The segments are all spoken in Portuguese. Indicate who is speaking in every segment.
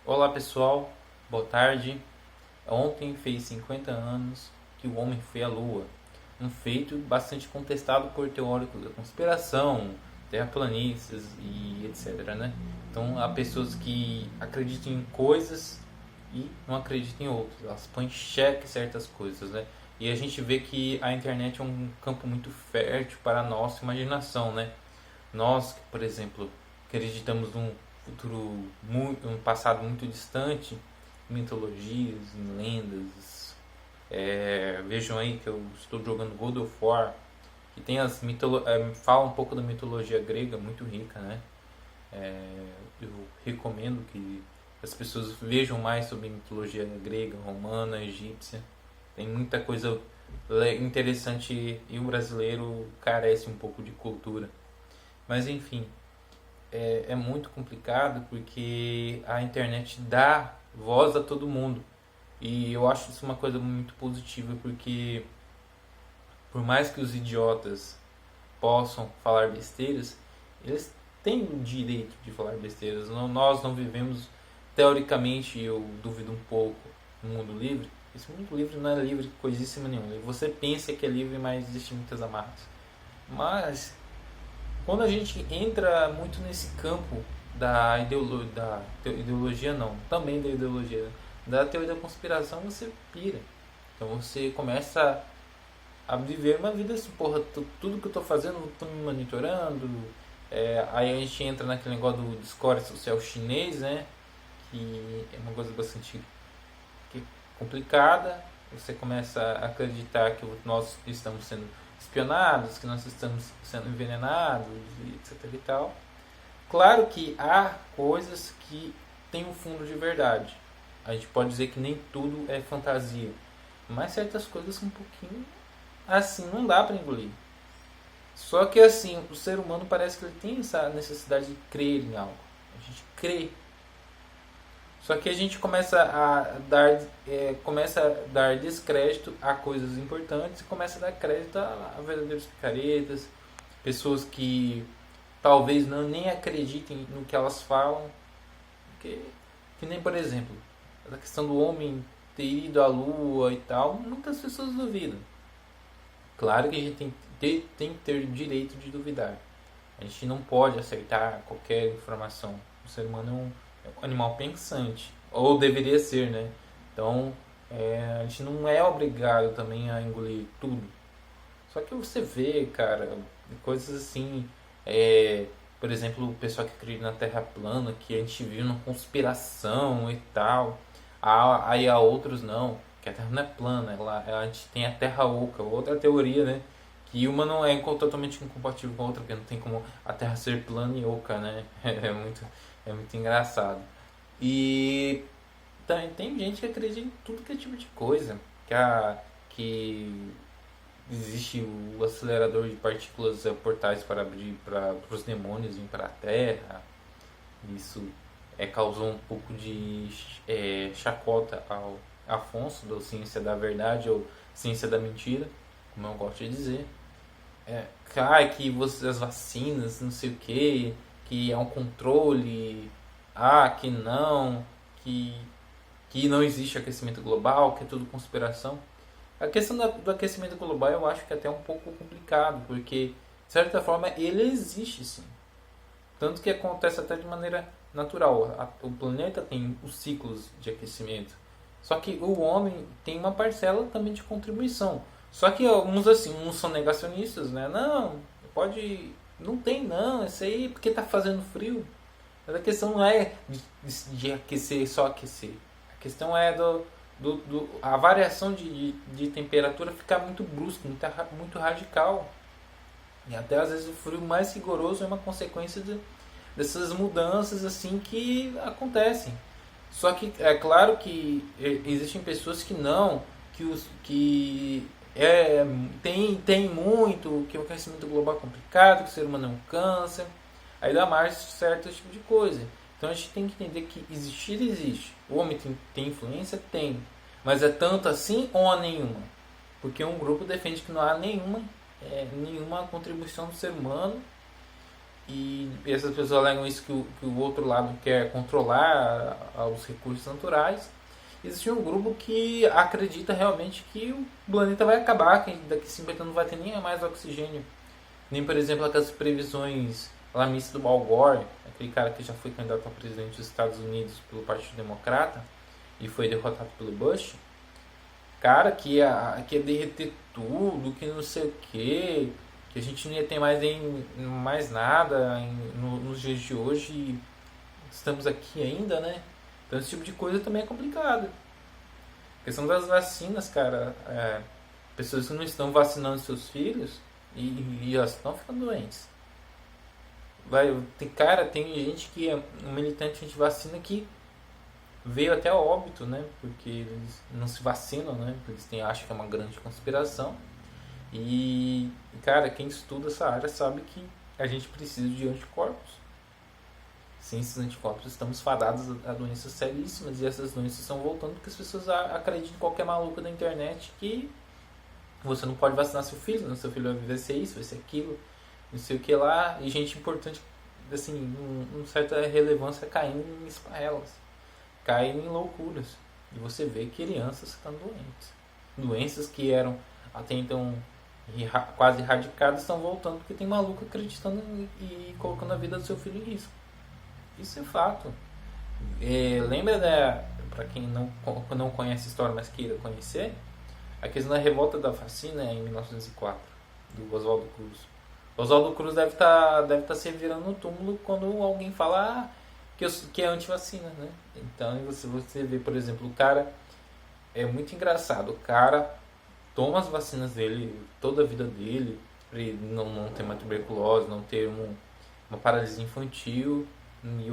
Speaker 1: Olá pessoal, boa tarde. Ontem fez 50 anos que o homem foi à Lua. Um feito bastante contestado por teóricos da conspiração, terraplanistas e etc, né? Então há pessoas que acreditam em coisas e não acreditam em outras. Elas põem em xeque certas coisas, né? E a gente vê que a internet é um campo muito fértil para a nossa imaginação, né? Nós, que, por exemplo, acreditamos num futuro muito, um passado muito distante, em mitologias, em lendas. Vejam aí que eu estou jogando God of War, que tem fala um pouco da mitologia grega, muito rica, né? Eu recomendo que as pessoas vejam mais sobre mitologia grega, romana, egípcia. Tem muita coisa interessante e o brasileiro carece um pouco de cultura. Mas enfim, é muito complicado porque a internet dá voz a todo mundo. E eu acho isso uma coisa muito positiva porque por mais que os idiotas possam falar besteiras, eles têm o direito de falar besteiras. Nós não vivemos, teoricamente, eu duvido um pouco, no mundo livre. Esse mundo livre não é livre coisíssima nenhuma. Você pensa que é livre, mas existem muitas amarras. Mas quando a gente entra muito nesse campo da ideologia não, também da ideologia, da teoria da conspiração, você pira. Então você começa a viver uma vida assim, porra, tudo que eu tô fazendo, eu tô me monitorando. Aí a gente entra naquele negócio do Discord social chinês, né? Que é uma coisa bastante complicada. Você começa a acreditar que nós estamos sendo espionados, que nós estamos sendo envenenados, e etc e tal. Claro que há coisas que têm um fundo de verdade. A gente pode dizer que nem tudo é fantasia, mas certas coisas são um pouquinho assim, não dá para engolir. Só que assim, o ser humano parece que ele tem essa necessidade de crer em algo. A gente crê. Só que a gente começa a dar descrédito a coisas importantes e começa a dar crédito a verdadeiros picaretas, pessoas que talvez nem acreditem no que elas falam. Que nem, por exemplo, a questão do homem ter ido à lua e tal, muitas pessoas duvidam. Claro que a gente tem que ter o direito de duvidar. A gente não pode aceitar qualquer informação. O ser humano é um animal pensante. Ou deveria ser, né? Então, a gente não é obrigado também a engolir tudo. Só que você vê, cara, coisas assim. Por exemplo, o pessoal que acredita na Terra plana, que a gente viu uma conspiração e tal. Aí há outros não, que a Terra não é plana, a gente tem a Terra oca, outra teoria, né? Que uma não é totalmente incompatível com a outra, porque não tem como a Terra ser plana e oca, né? É muito engraçado. E tem gente que acredita em tudo que é tipo de coisa. Que existe o acelerador de partículas portais para abrir para os demônios vir para a Terra. Isso causou um pouco de chacota ao Afonso, da ciência da verdade ou ciência da mentira, como eu gosto de dizer. Que as vacinas, não sei o que é um controle, que, que não existe aquecimento global, que é tudo conspiração. A questão do aquecimento global eu acho que é até um pouco complicado, porque de certa forma ele existe sim. Tanto que acontece até de maneira natural. O planeta tem os ciclos de aquecimento. Só que o homem tem uma parcela também de contribuição. Só que uns são negacionistas, né? Não, pode. Não tem não, isso aí é porque tá fazendo frio. Mas a questão não é de aquecer só aquecer. A questão é a variação de temperatura ficar muito brusca, muito radical. E até às vezes o frio mais rigoroso é uma consequência dessas mudanças assim que acontecem. Só que é claro que existem pessoas que não, tem muito, que o aquecimento global é complicado, que o ser humano é um câncer, aí dá mais certo tipo de coisa. Então a gente tem que entender que existir existe. O homem tem influência? Tem. Mas é tanto assim ou a nenhuma? Porque um grupo defende que não há nenhuma contribuição do ser humano E essas pessoas alegam isso que o outro lado quer controlar os recursos naturais. Existe um grupo que acredita realmente que o planeta vai acabar, que daqui a 50 anos não vai ter nem mais oxigênio. Nem, por exemplo, aquelas previsões alarmistas do Al Gore, aquele cara que já foi candidato a presidente dos Estados Unidos pelo Partido Democrata e foi derrotado pelo Bush. Cara, que ia derreter tudo, que não sei o que a gente não ia ter mais nada nos dias de hoje e estamos aqui ainda, né? Então esse tipo de coisa também é complicado. A questão das vacinas, cara, pessoas que não estão vacinando seus filhos e elas estão ficando doentes. Tem gente que é um militante anti-vacina que veio até óbito, né? Porque eles não se vacinam, né? Porque eles acham que é uma grande conspiração. E, cara, quem estuda essa área sabe que a gente precisa de anticorpos. Sem esses anticorpos estamos fadados a doenças seríssimas e essas doenças estão voltando porque as pessoas acreditam em qualquer maluco da internet que você não pode vacinar seu filho, seu filho vai ser isso, vai ser aquilo, não sei o que lá, e gente importante, assim, com certa relevância caindo em esparrelas, caindo em loucuras. E você vê crianças ficando doentes. Doenças que eram até então quase erradicadas estão voltando porque tem maluco acreditando e colocando a vida do seu filho em risco. Isso é fato. Lembra para quem não conhece a história, mas queira conhecer, a questão da revolta da vacina em 1904, do Oswaldo Cruz. Oswaldo Cruz deve tá se virando no túmulo quando alguém fala que é anti-vacina, né? Então você vê, por exemplo, o cara é muito engraçado. O cara toma as vacinas dele toda a vida dele, para ele não ter uma tuberculose, não ter uma paralisia infantil e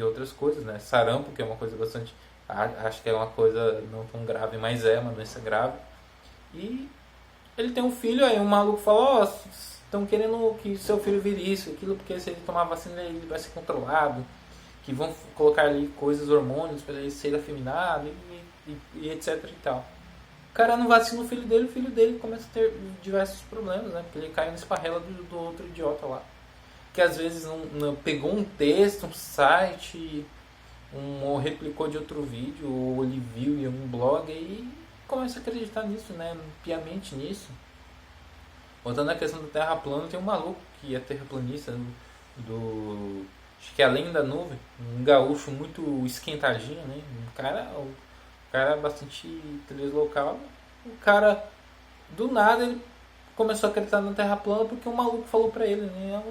Speaker 1: outras coisas, né? Sarampo, que é uma coisa bastante, acho que é uma coisa não tão grave, mas é uma doença grave. E ele tem um filho, aí um maluco fala, estão querendo que seu filho vire isso, aquilo, porque se ele tomar vacina ele vai ser controlado, que vão colocar ali coisas, hormônios para ele ser afeminado e etc e tal. O cara não vacina o filho dele começa a ter diversos problemas, né? Porque ele cai na esparrela do outro idiota lá. Que às vezes não pegou um texto, um site, ou replicou de outro vídeo, ou ele viu em um blog e começa a acreditar nisso, né? Piamente nisso. Voltando à questão da Terra plana, tem um maluco que é terraplanista acho que é Além da Nuvem, um gaúcho muito esquentadinho, né? O cara é bastante deslocado. O cara, do nada, ele começou a acreditar na Terra plana porque um maluco falou pra ele, né?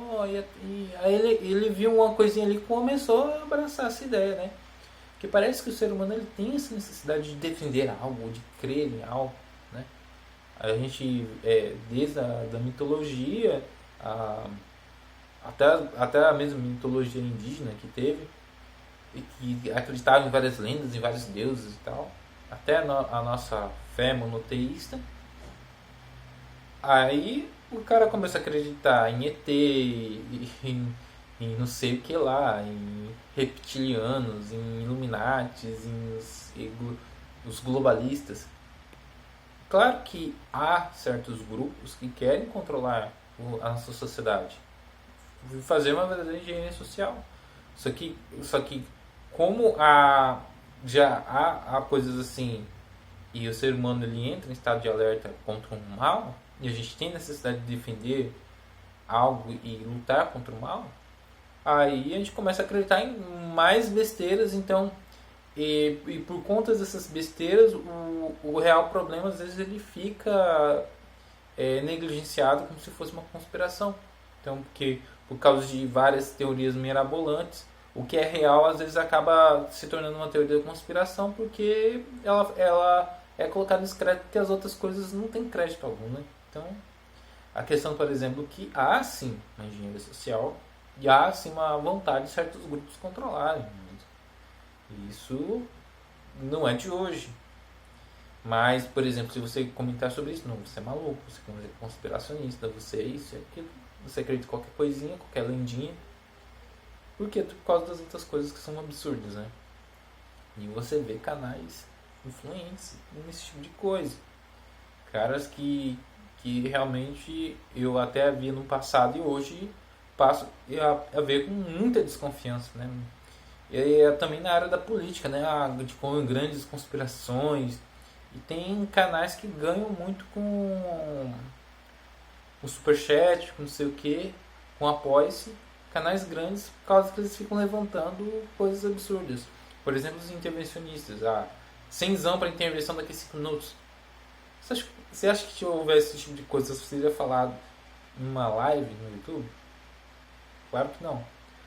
Speaker 1: E aí ele viu uma coisinha ali e começou a abraçar essa ideia, né? Porque parece que o ser humano ele tem essa necessidade de defender algo, de crer em algo, né? A gente, desde da mitologia, até a mesma mitologia indígena que teve, e que acreditava em várias lendas, em vários deuses e tal, até a nossa fé monoteísta. Aí o cara começa a acreditar em ET, em não sei o que lá, em reptilianos, em Illuminatis, os globalistas. Claro que há certos grupos que querem controlar a nossa sociedade, fazer uma verdadeira engenharia social. Só que como já há coisas assim e o ser humano ele entra em estado de alerta contra um mal e a gente tem necessidade de defender algo e lutar contra o mal, aí a gente começa a acreditar em mais besteiras. Então, e por conta dessas besteiras, o real problema às vezes ele fica negligenciado como se fosse uma conspiração. Então, porque por causa de várias teorias mirabolantes, o que é real às vezes acaba se tornando uma teoria da conspiração porque ela é colocada nesse crédito porque as outras coisas não têm crédito algum, né? Então, a questão, por exemplo, que há sim uma engenharia social e há sim uma vontade de certos grupos controlarem. Isso não é de hoje. Mas, por exemplo, se você comentar sobre isso, não, você é maluco, você é conspiracionista, você é isso, é aquilo. Você acredita em qualquer coisinha, qualquer lendinha. Por quê? Por causa das outras coisas que são absurdas, né? E você vê canais influentes nesse tipo de coisa. Caras que que realmente eu até havia no passado e hoje passo a ver com muita desconfiança, né? E também na área da política, né? Com grandes conspirações. E tem canais que ganham muito com o superchat, com não sei o que, com apoia-se, canais grandes por causa que eles ficam levantando coisas absurdas. Por exemplo, os intervencionistas. 100zão para intervenção daqui a 5 minutos. Você acha que se houvesse esse tipo de coisa, você teria falado em uma live no YouTube? Claro que não.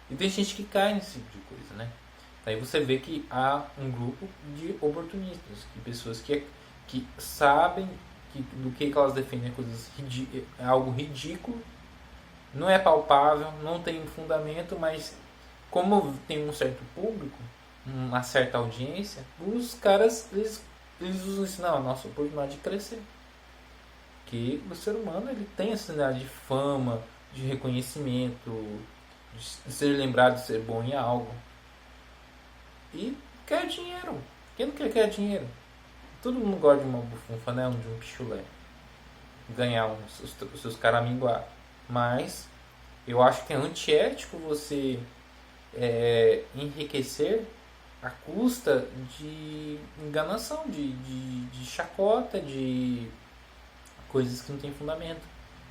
Speaker 1: E tem gente que cai nesse tipo de coisa, né? Aí você vê que há um grupo de oportunistas, de pessoas que sabem do que elas defendem coisas algo ridículo, não é palpável, não tem fundamento, mas como tem um certo público, uma certa audiência, os caras eles usam isso, não, a nossa oportunidade de crescer. Que o ser humano ele tem essa necessidade de fama, de reconhecimento, de ser lembrado de ser bom em algo. E quer dinheiro. Quem não quer dinheiro? Todo mundo gosta de uma bufunfa, né? De um pichulé. Ganhar os seus caraminguá. Mas eu acho que é antiético você enriquecer à custa de enganação, de chacota, de coisas que não tem fundamento.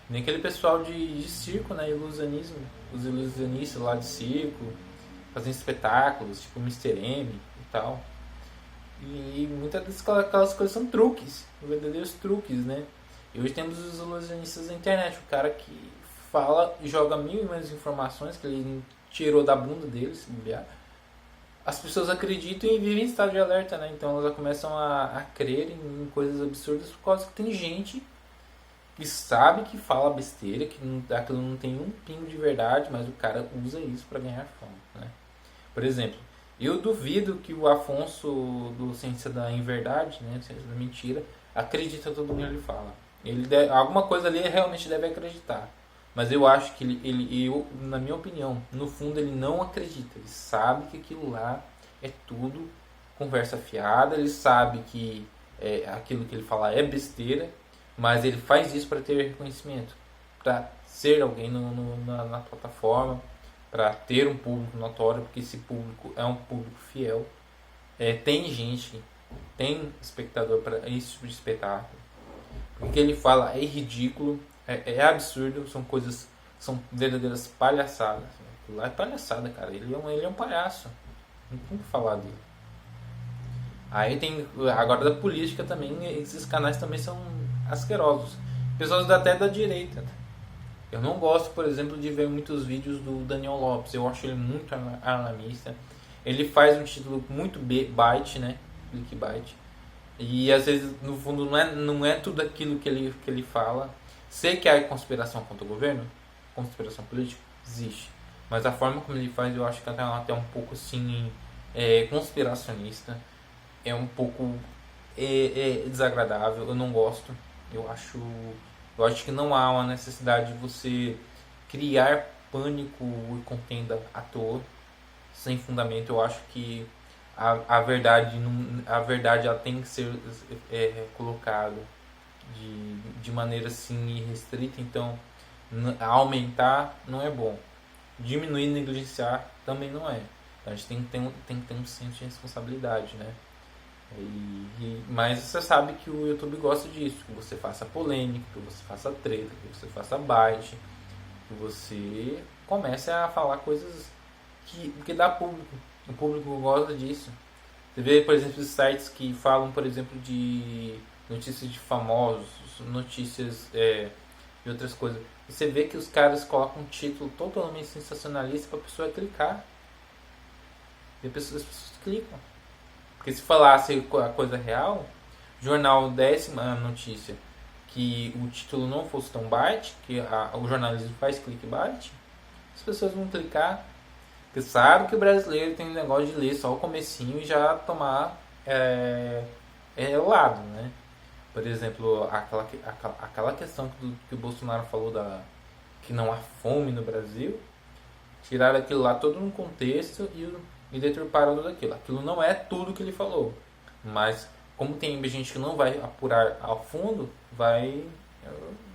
Speaker 1: Nem aquele pessoal de circo, né? Ilusionismo. Os ilusionistas lá de circo, fazendo espetáculos, tipo Mr. M e tal. E muitas daquelas coisas são truques, verdadeiros truques, né? E hoje temos os ilusionistas da internet, o cara que fala e joga mil e mais informações que ele tirou da bunda dele, se bobear. As pessoas acreditam e vivem em estado de alerta, né? Então elas começam a crer em coisas absurdas por causa que tem gente que sabe que fala besteira, que aquilo não tem um pingo de verdade, mas o cara usa isso para ganhar fama, né? Por exemplo, eu duvido que o Afonso do Ciência da Inverdade, né, Ciência da Mentira, acredita tudo que ele fala. Alguma coisa ali ele realmente deve acreditar. Mas eu acho que na minha opinião, no fundo ele não acredita. Ele sabe que aquilo lá é tudo conversa fiada. Ele sabe que aquilo que ele fala é besteira. Mas ele faz isso para ter reconhecimento. Para ser alguém na plataforma. Para ter um público notório. Porque esse público é um público fiel. Tem gente, tem espectador para esse tipo de espetáculo. O que ele fala é ridículo. É absurdo, são verdadeiras palhaçadas. Lá é palhaçada, cara. Ele é um palhaço. Não tem o que falar dele. Aí tem. Agora da política também, esses canais também são asquerosos. Pessoas até da direita. Eu não gosto, por exemplo, de ver muitos vídeos do Daniel Lopes. Eu acho ele muito alarmista. Ele faz um título muito bait, né? Clickbait. E às vezes, no fundo, não é tudo aquilo que ele fala. Sei que há conspiração contra o governo, conspiração política, existe. Mas a forma como ele faz, eu acho que até um pouco assim, conspiracionista. É um pouco desagradável, eu não gosto. Eu acho que não há uma necessidade de você criar pânico e contenda à toa, sem fundamento. Eu acho que a verdade ela tem que ser colocada de maneira assim irrestrita. Então aumentar não é bom, diminuir e negligenciar também não é. Então, a gente tem que ter um senso de responsabilidade, né? Mas você sabe que o YouTube gosta disso, que você faça polêmica, que você faça treta, que você faça bait, que você comece a falar coisas que dá público. O público gosta disso. Você vê, por exemplo, os sites que falam, por exemplo, de notícias de famosos, notícias de outras coisas. Você vê que os caras colocam um título totalmente sensacionalista para a pessoa clicar. E as pessoas clicam. Porque se falasse a coisa real, jornal décima notícia, que o título não fosse tão bait, que o jornalismo faz clickbait, as pessoas vão clicar. Porque sabe que o brasileiro tem um negócio de ler só o comecinho e já tomar o lado, né? Por exemplo, aquela questão que o Bolsonaro falou que não há fome no Brasil, tiraram aquilo lá todo no contexto e deturparam tudo aquilo. Aquilo não é tudo que ele falou, mas como tem gente que não vai apurar ao fundo, vai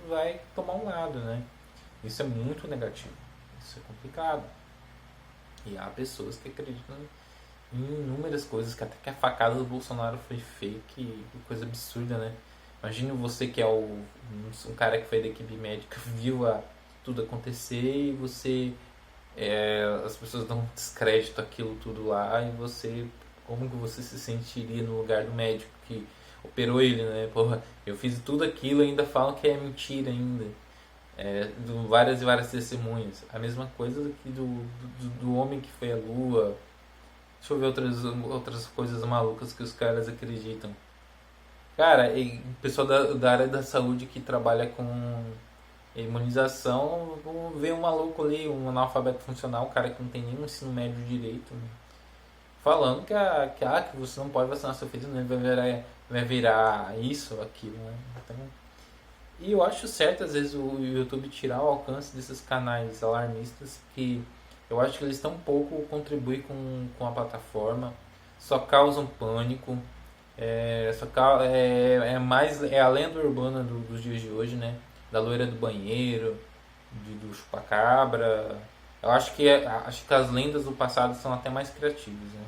Speaker 1: vai tomar um lado, né? Isso é muito negativo, isso é complicado. E há pessoas que acreditam em inúmeras coisas, que até que a facada do Bolsonaro foi fake, que coisa absurda, né? Imagine você que é um cara que foi da equipe médica, viu tudo acontecer e você as pessoas dão descrédito àquilo tudo lá e você, como que você se sentiria no lugar do médico que operou ele, né? Porra, eu fiz tudo aquilo e ainda falam que é mentira ainda. Várias e várias testemunhas. A mesma coisa aqui do homem que foi à lua. Deixa eu ver outras coisas malucas que os caras acreditam. Cara, e o pessoal da área da saúde que trabalha com imunização, vê um maluco ali, um analfabeto funcional, um cara que não tem nenhum ensino médio direito, né? Falando que você não pode vacinar seu filho, né? Vai virar isso ou aquilo, né? Então, e eu acho certo, às vezes, o YouTube tirar o alcance desses canais alarmistas, que eu acho que eles tão pouco contribuem com a plataforma, só causam pânico, é a lenda urbana dos dias de hoje, né? Da loira do banheiro, do chupacabra. Eu acho que as lendas do passado são até mais criativas, né?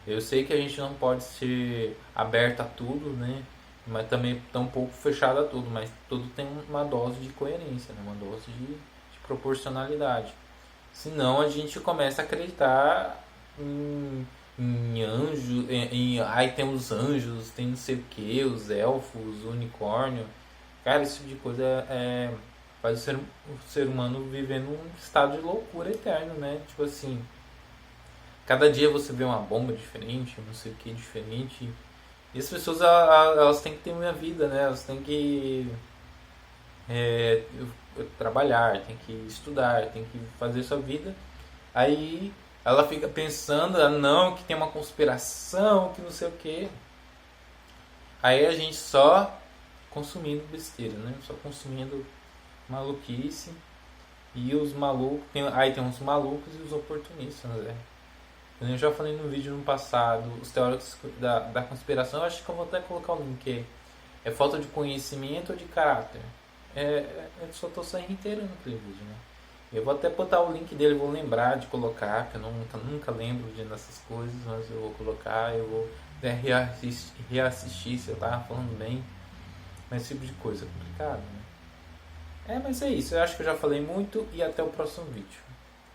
Speaker 1: Eu sei que a gente não pode ser aberto a tudo, né? Mas também tão um pouco fechado a tudo, mas tudo tem uma dose de coerência, né? Uma dose de proporcionalidade. Senão a gente começa a acreditar em anjos, ai tem os anjos, tem não sei o que, os elfos, o unicórnio. Cara, esse tipo de coisa faz o ser humano viver num estado de loucura eterno, né? Tipo assim, cada dia você vê uma bomba diferente, não sei o que diferente. E as pessoas elas têm que ter uma vida, né? Elas têm que é, trabalhar, têm que estudar, têm que fazer sua vida. Aí ela fica pensando, não, que tem uma conspiração, que não sei o que. Aí a gente só consumindo besteira, né? Só consumindo maluquice. E os malucos, aí tem uns malucos e os oportunistas, né? Eu já falei no vídeo no passado, os teóricos da conspiração, eu acho que eu vou até colocar o link. É falta de conhecimento ou de caráter? Eu só estou só reiterando aquele vídeo, né? Eu vou até botar o link dele, vou lembrar de colocar, que eu nunca lembro dessas coisas, mas eu vou colocar, eu vou até reassistir, sei lá, falando bem. Mas esse tipo de coisa é complicado, né? Mas é isso, eu acho que eu já falei muito e até o próximo vídeo.